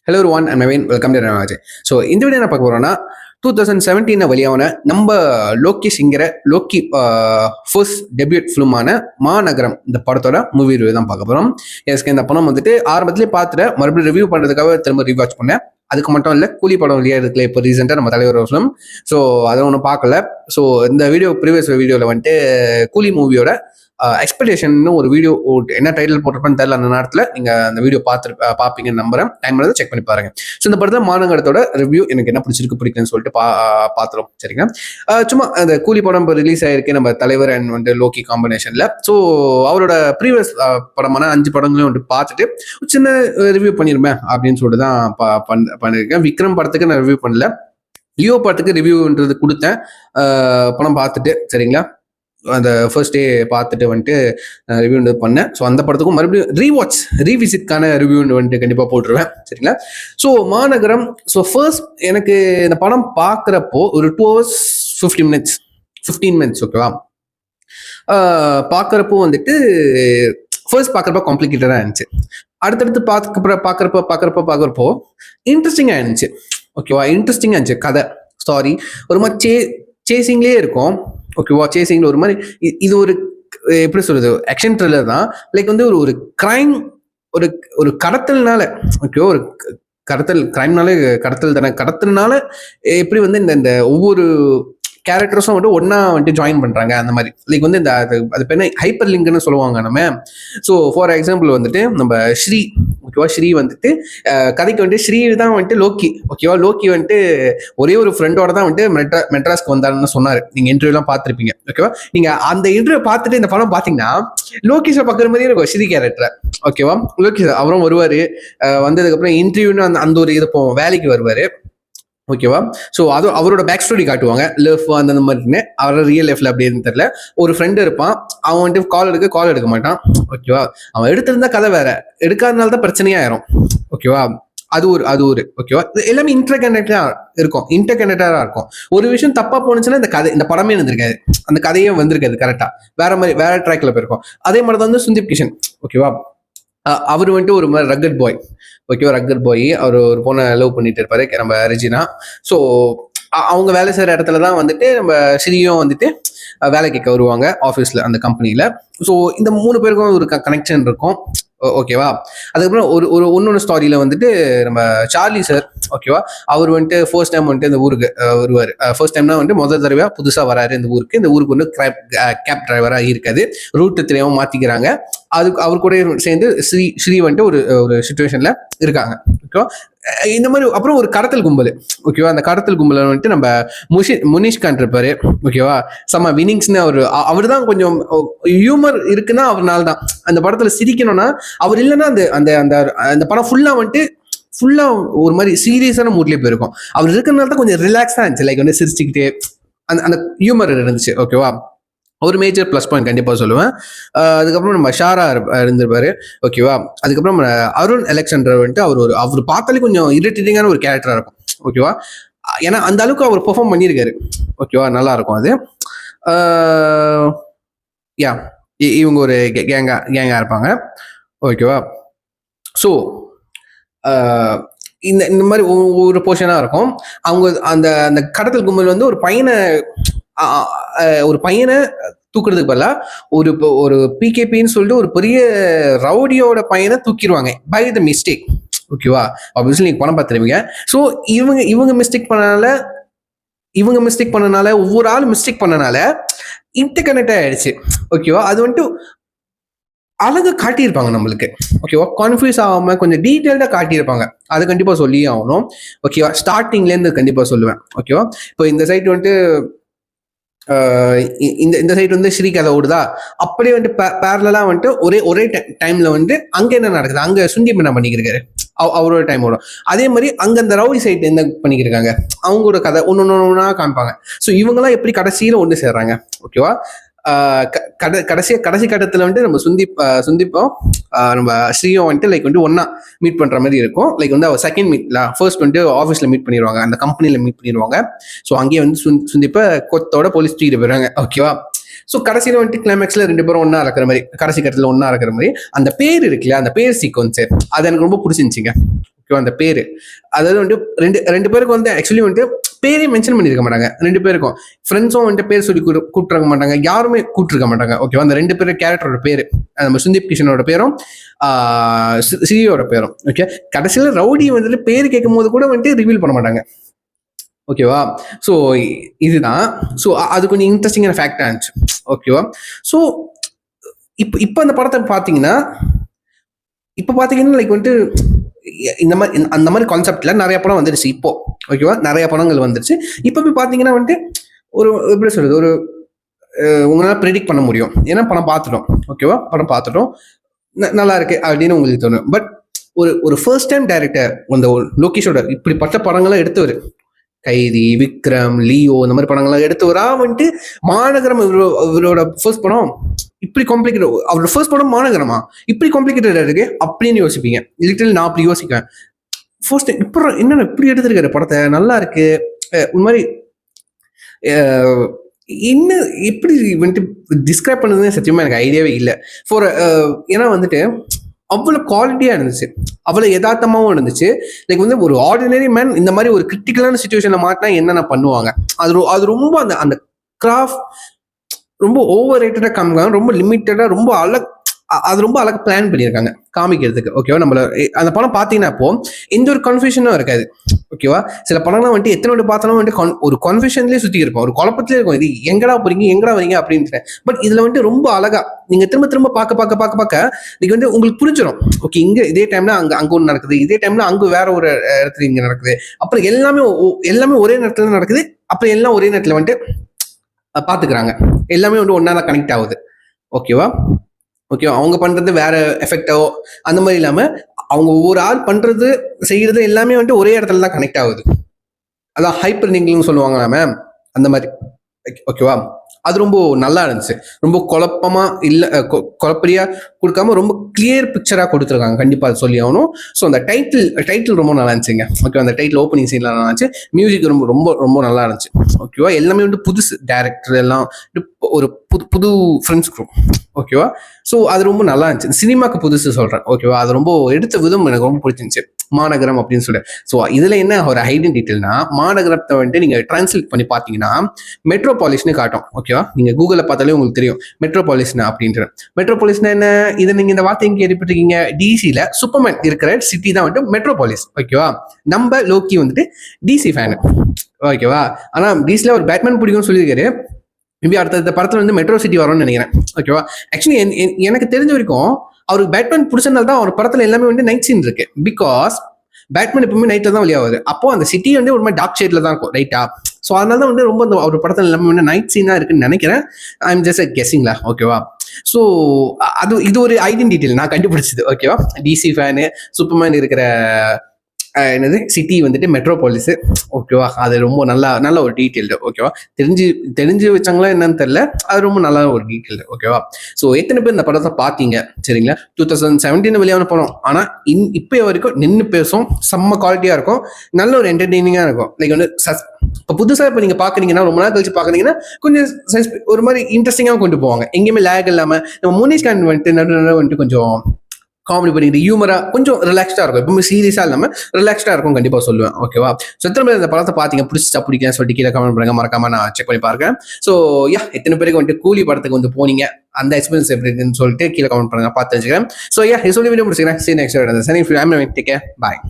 Hello one and Naveen welcome to ரனாஜ். So இந்த video என்ன பார்க்க போகிறோம்னா 2017 வெளியான நம்ம லோக்கி சிங்கிற லோக்கி ஃபர்ஸ்ட் டெபியூட் ஃபிலிமான மாநகரம் இந்த படத்தோட மூவி ரிவ்யூ தான் பார்க்க போகிறோம். எஸ்க்கு இந்த படம் வந்துட்டு ஆரம்பத்திலே பார்த்துட்டு மறுபடியும் ரிவ்யூ பண்ணுறதுக்காக திரும்ப ரிவாச் பண்ணேன். அதுக்கு மட்டும் இல்லை கூலி படம் வெளியே இருக்குல்ல இப்போ ரீசெண்டாக நம்ம தலைவர் ஃபிலிம். ஸோ அதை ஒன்றும் பார்க்கல. ஸோ இந்த ப்ரீவியஸ் வீடியோவில் வந்துட்டு கூலி மூவியோட எக்ஸ்பெக்டேஷன் ஒரு வீடியோ என்ன டைட்டில் போட்டிருப்பேன்னு தெரியல. அந்த நேரத்தில் நீங்கள் அந்த வீடியோ பார்ப்பீங்கன்னு நம்புறேன். டைம் வந்து செக் பண்ணி பாருங்க. ஸோ இந்த படத்தில் மாநகரத்தோட ரிவ்யூ எனக்கு என்ன பிடிக்குன்னு சொல்லிட்டு பார்த்துரும். சரிங்க, சும்மா அந்த கூலி படம் இப்போ ரிலீஸ் ஆயிருக்கு நம்ம தலைவர் அண்ட் வந்து லோக்கி காம்பினேஷனில். ஸோ அவரோட ப்ரீவியஸ் படமான 5 படங்களையும் வந்து பார்த்துட்டு சின்ன ரிவ்யூ பண்ணிருமே அப்படின்னு சொல்லிட்டு தான் பண்ணியிருக்கேன். விக்ரம் படத்துக்கு நான் ரிவ்யூ பண்ணல, லியோ படத்துக்கு ரிவ்யூன்றது கொடுத்தேன் படம் பார்த்துட்டு. சரிங்களா, அந்த ஃபர்ஸ்ட் டே பார்த்துட்டு வந்துட்டு ரிவ்யூ பண்ணேன். ஸோ அந்த படத்துக்கும் மறுபடியும் ரீவிசிட்கான ரிவ்யூ வந்துட்டு கண்டிப்பாக போட்டுருவேன். சரிங்களா, ஸோ மாநகரம். ஸோ ஃபர்ஸ்ட் எனக்கு இந்த படம் பார்க்குறப்போ ஒரு 2 hours 15 minutes ஓகேவா. பார்க்குறப்போ வந்துட்டு ஃபர்ஸ்ட் பார்க்குறப்ப காம்ப்ளிகேட்டடாக இருந்துச்சு. அடுத்தடுத்து பார்க்குறப்போ இன்ட்ரெஸ்டிங்காக இருந்துச்சு. ஓகேவா, இன்ட்ரெஸ்டிங்காக இருந்துச்சு. கதை ஸ்டாரி ஒரு மாதிரி சேசிங்லேயே இருக்கும். ஓகேவா, சேசிங்ல ஒரு மாதிரி இது ஒரு எப்படி சொல்றது ஆக்ஷன் த்ரில்லர் தான். லைக் வந்து ஒரு கிரைம், ஒரு கடத்தல்னால, ஓகேவா, ஒரு கிரைம்னாலே கடத்தல் தானே. கடத்தல்னால எப்படி வந்து இந்த ஒவ்வொரு கேரக்டர்ஸும் வந்து ஒன்னா வந்துட்டு ஜாயின் பண்றாங்க. அந்த மாதிரி லைக் வந்து இந்த அது பேர் ஹைப்பர் லிங்க்னு சொல்லுவாங்க நம்ம. ஸோ ஃபார் எக்ஸாம்பிள் வந்துட்டு நம்ம ஸ்ரீ, ஓகேவா, ஸ்ரீ வந்துட்டு கதைக்கு வந்துட்டு ஸ்ரீ தான் வந்துட்டு லோக்கி. ஓகேவா, லோக்கி வந்துட்டு ஒரே ஒரு ஃப்ரெண்டோட தான் வந்துட்டு மெட்ராஸ்க்கு வந்தாருன்னு சொன்னாரு. நீங்க இன்டர்வியூலாம் பார்த்துருப்பீங்க. ஓகேவா, நீங்க அந்த இன்டர்வியூ பார்த்துட்டு இந்த படம் பாத்தீங்கன்னா லோகேஷை பார்க்குற மாதிரியே இருக்கும் ஸ்ரீ கேரக்டர். ஓகேவா, லோகேஷ் அவரும் வருவாரு. வந்ததுக்கு அப்புறம் இன்டர்வியூன்னு அந்த ஒரு இது போவோம், வேலைக்கு வருவாரு. ஓகேவா, ஸோ அது அவரோட பேக் ஸ்டோரி காட்டுவாங்க. லவ் அந்த மாதிரின்னு அவரோட ரியல் லைஃப்ல அப்படின்னு தெரியல. ஒரு ஃப்ரெண்டு இருப்பான், அவன் வந்துட்டு கால் எடுக்க மாட்டான். ஓகேவா, அவன் எடுத்திருந்தா கதை வேற, எடுக்காதனால தான் பிரச்சனையா ஆயிரும். ஓகேவா, அது ஒரு ஓகேவா, எல்லாமே இன்டர்கனெக்டா இருக்கும். ஒரு விஷயம் தப்பா போனுச்சுன்னா இந்த படமே இருந்திருக்காது, அந்த கதையே வந்திருக்காது கரெக்டா, வேற ட்ராக்ல போயிருக்கும். அதே மாதிரி தான் வந்து சுந்தீப் கிஷன். ஓகேவா, அவர் வந்துட்டு ஒரு மாதிரி ரக்கட் பாய். ஓகேவா, ரக்கட் பாய். அவர் ஒரு பொண்ணை லவ் பண்ணிட்டு இருப்பாரு, நம்ம ரெஜினா. ஸோ அவங்க வேலை செய்யற இடத்துல தான் வந்துட்டு நம்ம ஸ்ரீயும் வந்துட்டு வேலை கேட்க வருவாங்க ஆஃபீஸில், அந்த கம்பெனியில். ஸோ இந்த 3 பேருக்கும் ஒரு கனெக்ஷன் இருக்கும். ஓகேவா, அதுக்கப்புறம் ஒன்னொன்று ஸ்டாரியில் வந்துட்டு நம்ம சார்லி சார். ஓகேவா, அவர் வந்துட்டு ஃபர்ஸ்ட் டைம் வந்துட்டு இந்த ஊருக்கு வருவார். ஃபர்ஸ்ட் டைம்னா வந்துட்டு முதல் தடவையாக புதுசாக வராரு இந்த ஊருக்கு வந்து கேப் டிரைவராக இருக்காது, ரூட்டு தெரியாமல் மாற்றிக்கிறாங்க. அவர் கூட சேர்ந்து ஸ்ரீ வந்துட்டு ஒரு சுச்சுவேஷனில் இருக்காங்க. ஓகேவா, இந்த மாதிரி அப்புறம் ஒரு கடத்தல் கும்பல். ஓகேவா, அந்த கடத்தல் கும்பல வந்துட்டு நம்ம முனிஷ்கான் இருப்பாரு. ஓகேவா, சம வினிங்ஸ்னு அவர் தான் கொஞ்சம் ஹியூமர் இருக்குன்னா அவர்னால தான். அந்த படத்துல சிரிக்கணும்னா அவர் இல்லைன்னா அந்த படம் ஃபுல்லா ஒரு மாதிரி சீரியஸான மூட்லயே போயிருக்கும். அவர் இருக்கிறதுனால தான் கொஞ்சம் ரிலாக்ஸா இருந்துச்சு. லைக் வந்து சிரிச்சுக்கிட்டே அந்த ஹியூமர் இருந்துச்சு. ஓகேவா, ஒரு மேஜர் ப்ளஸ் பாயிண்ட் கண்டிப்பாக சொல்லுவேன். அதுக்கப்புறம் நம்ம ஷாரா இருந்திருப்பாரு. ஓகேவா, அதுக்கப்புறம் அருண் அலெக்சாண்டர் வந்துட்டு அவர் பார்த்தாலே கொஞ்சம் இரிட்டேட்டிங்கான ஒரு கேரக்டரா இருக்கும். ஓகேவா, ஏன்னா அந்த அளவுக்கு அவர் பெர்ஃபார்ம் பண்ணியிருக்காரு. ஓகேவா, நல்லா இருக்கும் அது. யா, இவங்க ஒரு கேங்கா இருப்பாங்க. ஓகேவா, ஸோ இந்த மாதிரி ஒரு போர்ஷனா இருக்கும். அவங்க அந்த கடத்தல் கும்பல் வந்து ஒரு பையனை தூக்குறதுக்கு பதிலாக ஒரு பிகேபின்னு சொல்லிட்டு ஒரு பெரிய ரவுடியோட பையனை தூக்கிடுவாங்க பை த மிஸ்டேக். ஓகேவா, ஆப்வியஸ்லி நீங்க பணம் பார்த்துருவீங்க. ஸோ இவங்க மிஸ்டேக் பண்ணனால ஒவ்வொரு ஆளும் மிஸ்டேக் பண்ணனால இன்டர்கனெக்ட் ஆயிடுச்சு. ஓகேவா, அது வந்துட்டு அழகா காட்டியிருப்பாங்க நம்மளுக்கு. ஓகேவா, கன்ஃபியூஸ் ஆகாம கொஞ்சம் டீட்டெயில்டா காட்டியிருப்பாங்க. அது கண்டிப்பா சொல்லி ஆகணும். ஓகேவா, ஸ்டார்டிங்ல இருந்து கண்டிப்பா சொல்லுவேன். ஓகேவா, இப்போ இந்த சைட் வந்துட்டு இந்த சைட் வந்து ஸ்ரீ கதை ஓடுதா, அப்படியே வந்துட்டு பேரலா வந்துட்டு ஒரே டைம்ல வந்து அங்க என்ன நடக்குது, அங்க சுந்தீப் என்ன பண்ணிக்கிறாரு, அவரோட டைம் ஓடும். அதே மாதிரி அங்க அந்த ரவுடி சைட் என்ன பண்ணிக்கிறாங்க, அவங்களோட கதை ஒன்னொன்னா காமிப்பாங்க. ஸோ இவங்கெல்லாம் எப்படி கடைசியில ஒன்று சேர்றாங்க. ஓகேவா, கடைசி கட்டத்துல வந்துட்டு நம்ம சுந்தீப்பும் நம்ம ஸ்ரீயும் வந்துட்டு லைக் வந்துட்டு ஒன்னா மீட் பண்ற மாதிரி இருக்கும். லைக் வந்து அவர் செகண்ட் மீட்ல ஃபர்ஸ்ட் வந்துட்டு ஆஃபீஸ்ல மீட் பண்ணிடுவாங்க, அந்த கம்பெனில மீட் பண்ணிடுவாங்க. ஸோ அங்கேயே வந்து சுந்தீப்பை கொத்தோட போலீஸ் தூக்கிட்டு போயிடுறாங்க. ஓகேவா, ஸோ கடைசியில் வந்துட்டு கிளைமேக்ஸ்ல 2 பேரும் ஒன்னா இருக்கிற மாதிரி, கடைசி கட்டத்தில் ஒன்னா இருக்கிற மாதிரி அந்த பேர் இருக்குல்ல, அந்த பேர் சீக்வன்ஸ் அது எனக்கு ரொம்ப பிடிச்சிருந்துச்சிங்க. ஓகேவா. அந்த பேரு அதாவது வந்து ரெண்டு ரெண்டு பேருக்கு வந்து ஆக்சுவலி வந்துட்டு பேரே மென்ஷன் பண்ணியிருக்க மாட்டாங்க. ரெண்டு பேருக்கும் ஃப்ரெண்ட்ஸும் வந்துட்டு பேர் சொல்லி கூப்பிட்டுருக்க மாட்டாங்க, யாருமே கூப்பிட்டுருக்க மாட்டாங்க. ஓகேவா. அந்த ரெண்டு பேரும் கேரக்டரோட பேரு நம்ம சுந்தீப் கிஷனோட பேரும் ஸ்ரீயோட பேரும். ஓகே. கடைசியில் ரவுடி வந்துட்டு பேர் கேட்கும் போது கூட வந்துட்டு ரிவீல் பண்ண மாட்டாங்க. ஓகேவா. ஸோ இதுதான். ஸோ அது கொஞ்சம் இன்ட்ரெஸ்டிங்கான ஃபேக்டாக இருந்துச்சு. ஓகேவா. ஸோ இப்போ அந்த படத்தை பார்த்தீங்கன்னா லைக் வந்துட்டு இந்த மாதிரி அந்த மாதிரி கான்செப்ட்ல நிறைய படம் வந்துருச்சு இப்போ. ஓகேவா. நிறைய படங்கள் வந்துருச்சு. இப்போ போய் பார்த்தீங்கன்னா வந்துட்டு ஒரு எப்படி சொல்றது, ஒரு உங்களால் ப்ரெடிக்ட் பண்ண முடியும். ஏன்னா படம் பார்த்துட்டோம். ஓகேவா. படம் பார்த்துட்டோம், நல்லா இருக்கு அப்படின்னு உங்களுக்கு தோணும். பட் ஒரு ஃபர்ஸ்ட் டைம் டைரக்டர் அந்த லோகேஷோட இப்படிப்பட்ட படங்கள்லாம் எடுத்தவர், கைதி, விக்ரம், லியோ இந்த மாதிரி படங்கள்லாம் எடுத்தவரா வந்துட்டு மாநகரம் இவரோட ஃபர்ஸ்ட் படம் இப்படி காம்ப்ளிகேட், அவரோட ஃபர்ஸ்ட் படம் மாநகரமா இப்படி காம்ப்ளிகேட்டடா இருக்கு அப்படின்னு யோசிப்பீங்க. லிட்டரலி நான் அப்படி யோசிக்கிறேன். ஃபர்ஸ்ட் இப்போ என்னென்ன இப்படி எடுத்திருக்காரு படத்தை, நல்லா இருக்கு. ஒரு மாதிரி என்ன எப்படி வந்துட்டு டிஸ்கிரைப் பண்ணதுன்னு சத்தியமா எனக்கு ஐடியாவே இல்லை. ஏன்னா வந்துட்டு அவ்வளோ குவாலிட்டியாக இருந்துச்சு, அவ்வளோ யதார்த்தமாகவும் இருந்துச்சு. லைக் வந்து ஒரு ஆர்டினரி மேன் இந்த மாதிரி ஒரு கிரிட்டிக்கலான சுச்சுவேஷனில் மாட்டினா என்னென்ன பண்ணுவாங்க, அது ரொம்ப அந்த அந்த கிராஃப்ட் ரொம்ப ஓவர் ரேட்டடாக காமிக்காங்க, ரொம்ப லிமிட்டடாக, ரொம்ப ரொம்ப அழகாக பிளான் பண்ணியிருக்காங்க காமிக்கிறதுக்கு. ஓகேவா. நம்மள அந்த படம் பார்த்தீங்கன்னா அப்போ எந்த ஒரு கன்ஃபியூஷனும் இருக்காது. ஓகேவா. சில படம்லாம் வந்துட்டு எத்தனை வாட்டி பார்த்தாலும் வந்துட்டு ஒரு கன்ஃபியூஷன்லேயே சுற்றி இருக்கும், ஒரு குழப்பத்திலே இருக்கும், இது எங்கடா போறீங்க எங்கடா வரீங்க அப்படின்னு. பட் இதில் வந்துட்டு ரொம்ப அழகா நீங்க திரும்ப திரும்ப பார்க்க நீங்க வந்து உங்களுக்கு புரிஞ்சிடும். ஓகே, இங்க இதே டைம்ல அங்க ஒன்று நடக்குது, இதே டைம்ல அங்க வேற ஒரு இடத்துல இங்க நடக்குது, அப்புறம் எல்லாமே ஒரே நேரத்துல நடக்குது, அப்புறம் எல்லாம் ஒரே நேரத்துல வந்துட்டு பாத்துக்கிறாங்க, எல்லாமே வந்து ஒன்னா தான் கனெக்ட் ஆகுது. ஓகேவா. அவங்க பண்றது வேற எஃபெக்டோ அந்த மாதிரி இல்லாம அவங்க ஒவ்வொரு ஆள் பண்றது செய்யறது எல்லாமே வந்துட்டு ஒரே இடத்துல தான் கனெக்ட் ஆகுது. அதான் ஹைப்பர் லிங்கிங்னு சொல்லுவாங்களா மேம், அந்த மாதிரி. ஓகேவா. அது ரொம்ப நல்லா இருந்துச்சு. ரொம்ப குழப்பமா இல்லை, குழப்பறியா கொடுக்காம ரொம்ப கிளியர் பிக்சரா கொடுத்துருக்காங்க. கண்டிப்பா அது சொல்லி ஆகணும். ஸோ அந்த டைட்டில் ரொம்ப நல்லா இருந்துச்சுங்க. ஓகே. அந்த டைட்டில் ஓப்பனிங் சீன்லாம் நல்லா இருந்துச்சு. மியூசிக் ரொம்ப ரொம்ப ரொம்ப நல்லா இருந்துச்சு. ஓகேவா. எல்லாமே வந்து புதுசு டேரக்டர் எல்லாம், ஒரு புது ஃப்ரெண்ட்ஸ் குரூப். ஓகேவா. ஸோ அது ரொம்ப நல்லா இருந்துச்சு. சினிமாக்கு புதுசு சொல்றேன். ஓகேவா. அது ரொம்ப எடுத்த விதம் எனக்கு ரொம்ப பிடிச்சிருந்துச்சு, மாநகரம் அப்படின்னு சொல்லிட்டு. ஸோ இதுல என்ன ஒரு ஹைடன் டீட்டெயில்னா, மாநகரத்தை வந்துட்டு நீங்க டிரான்ஸ்லேட் பண்ணி பார்த்தீங்கன்னா மெட்ரோபாலிஸ்னு காட்டும். ஓகேவா. நீங்க கூகுளில் பார்த்தாலே உங்களுக்கு தெரியும் மெட்ரோபாலிஸ்னா அப்படின்ட்டு. மெட்ரோபாலிஸ்னா என்ன, இதை நீங்க இந்த வார்த்தையும் கேள்விப்பட்டிருக்கீங்க. டிசியில சூப்பர்மேன் இருக்கிற சிட்டி தான் வந்துட்டு மெட்ரோபாலிஸ். ஓகேவா. நம்ம லோக்கி வந்துட்டு டிசி ஃபேனு. ஓகேவா. ஆனா டிசில ஒரு பேட்மேன் பிடிக்கும்னு சொல்லியிருக்காரு. மேபி அடுத்த படத்துல வந்து மெட்ரோ சிட்டி வரும்னு நினைக்கிறேன். ஓகேவா. ஆக்சுவலி எனக்கு தெரிஞ்ச வரைக்கும் அவருக்கு பேட்மேன் பிடிச்சதுனால தான் அவர் படத்துல எல்லாமே வந்து நைட் சீன் இருக்கு. பிகாஸ் பேட்மேன் எப்பவுமே நைட்ல தான் வெளியாகுது. அப்போ அந்த சிட்டி வந்து ஒரு மாதிரி டார்க் ஷேட்ல தான் இருக்கும், ரைட்டா. ஸோ அதனால தான் வந்து ரொம்ப அவர் படத்துல எல்லாமே வந்து நைட் சீனா இருக்குன்னு நினைக்கிறேன். ஐ எம் ஜஸ்ட் கெஸ்ஸிங்ல. ஓகேவா. ஸோ இது ஒரு ஐடென்டிட்டி நான் கண்டுபிடிச்சது. ஓகேவா. டிசி ஃபேனு, சூப்பர்மேன் இருக்கிற என்னது சிட்டி வந்துட்டு மெட்ரோபாலிஸ். ஓகேவா. அது ரொம்ப நல்ல ஒரு டீட்டெயில்டு. ஓகேவா. தெரிஞ்சு வச்சாங்களா என்னன்னு தெரியல, அது ரொம்ப நல்ல ஒரு டீட்டெயில்டு. ஓகேவா. ஸோ எத்தனை பேர் இந்த படத்தை பார்த்தீங்க சரிங்களா. 2017 வெளியான படம், ஆனால் இப்போ வரைக்கும் நின்று பேசும், செம்ம குவாலிட்டியாக இருக்கும், நல்ல ஒரு என்டர்டெய்னிங்காக இருக்கும். லைக் வந்து இப்போ புதுசாக இப்போ நீங்கள் பார்க்குறீங்கன்னா, ரொம்ப நாள் கழிச்சு பார்க்குறீங்கன்னா கொஞ்சம் ஒரு மாதிரி இன்ட்ரெஸ்டிங்காக கொண்டு போவாங்க, எங்கேயுமே லேக் இல்லாமல். நம்ம முனிஷ்கான் வந்துட்டு நடுவில் வந்துட்டு கொஞ்சம் காமெடி பண்ணிக்கிட்டு ஹியூமரா கொஞ்சம் ரிலாக்ஸ்டா இருக்கும், எப்பவுமே சீரியஸா இல்லாம ரிலாக்ஸ்டா இருக்கும், கண்டிப்பா சொல்லுவேன். ஓகேவா. ஸோ எத்தனை இந்த படத்தை பாத்தீங்க, பிடிக்கலன்னு சொல்லிட்டு கீழே கமெண்ட் பண்ணுங்க, மறக்காம நான் செக் பண்ணி பாருங்க. ஸோ எத்தனை பேருக்கு வந்துட்டு கூலி படத்துக்கு வந்து போனீங்க, அந்த எக்ஸ்பீரியன்ஸ் எப்படி இருக்குன்னு சொல்லிட்டு கீழே கமெண்ட் பண்ணுங்க, பார்த்து வச்சுக்கிறேன். ஸோ சொல்லி வீடியோ முடிச்சுக்கிறேன். சரி, நெக்ஸ்ட் பாய்.